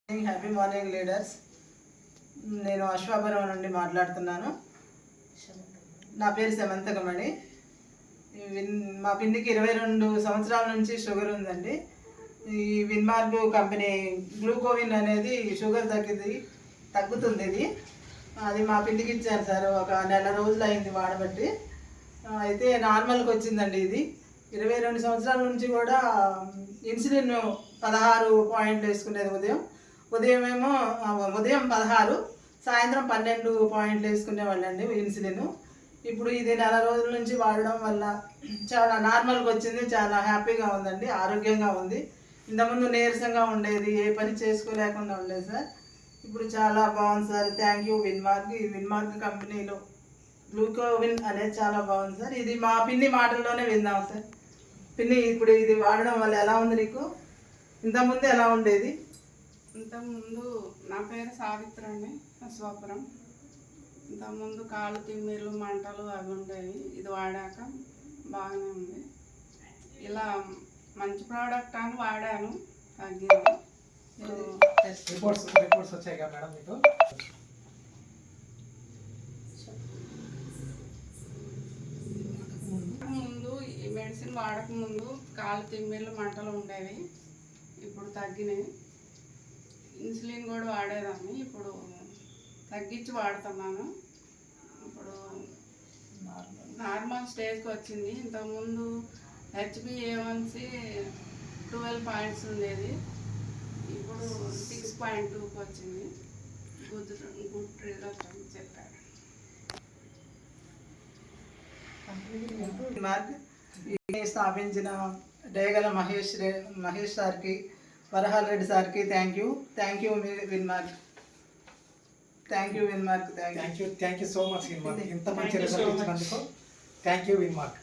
Happy morning leaders. నేను అశ్వాపురం నుండి మాట్లాడుతున్నాను. నా పేరు సమంతకమణి. మా పిన్నికి 22 సంవత్సరాల నుంచి షుగర్ ఉందండి. ఈ విన్మార్క్ కంపెనీ గ్లూకోవిన్ అనేది షుగర్ తగ్గుతుంది. అది మా పిన్నికి ఇచ్చాను సార్. ఒక నెల రోజులు అయింది వాడబట్టి. అయితే నార్మల్కి వచ్చిందండి. ఇది 22 సంవత్సరాల నుంచి కూడా ఇన్సులిన్ 16 పాయింట్లు వేసుకునేది. ఉదయం 16, సాయంత్రం 12 పాయింట్లు వేసుకునేవాళ్ళండి ఇన్సులిన్. ఇప్పుడు ఇది నెల రోజుల నుంచి వాడడం వల్ల చాలా నార్మల్గా వచ్చింది. చాలా హ్యాపీగా ఉందండి, ఆరోగ్యంగా ఉంది. ఇంతకుముందు నీరసంగా ఉండేది, ఏ పని చేసుకోలేకుండా ఉండేది సార్. ఇప్పుడు చాలా బాగుంది సార్. Thank you విన్మార్క్. ఈ విన్మార్క్ కంపెనీలో గ్లూకోవిన్ అనేది చాలా బాగుంది సార్. ఇది మా పిన్ని మాటల్లోనే విందాం సార్. పిన్ని, ఇప్పుడు ఇది వాడడం వల్ల ఎలా ఉంది నీకు? ఇంతకుముందు ఎలా ఉండేది? ఇంతకుముందు నా పేరు సావిత్రి అండి, అశ్వాపురం. ఇంతకుముందు కాళ్ళు తిమ్మిర్లు మంటలు అవి ఉండేవి. ఇది వాడాక బాగానే ఉంది. ఇలా మంచి ప్రోడక్ట్ అని వాడాను, తగ్గింది. రిపోర్ట్స్ వచ్చాయి కదా మేడం మీకు? ముందు ఈ మెడిసిన్ వాడక ముందు కాళ్ళు తిమ్మిర్లు మంటలు ఉండేవి, ఇప్పుడు తగ్గినాయి. ఇన్సులిన్ కూడా వాడేదాన్ని, ఇప్పుడు తగ్గించి వాడుతున్నాను. ఇప్పుడు నార్మల్ స్టేజ్కి వచ్చింది. ఇంతకుముందు HbA1c 12 పాయింట్స్ ఉండేది, ఇప్పుడు 6.2కి వచ్చింది. గుడ్ రిజల్ట్ అని చెప్పారు. స్థాపించిన డేగల మహేష్ సార్కి, వరహాల్ రెడ్డి సార్కి thank you Winmark. Thank you Winmark. Thank you so much Winmark. ఇంత మంచి రిజల్ట్ ఇచ్చినందుకు థ్యాంక్ యూ విన్మార్క్.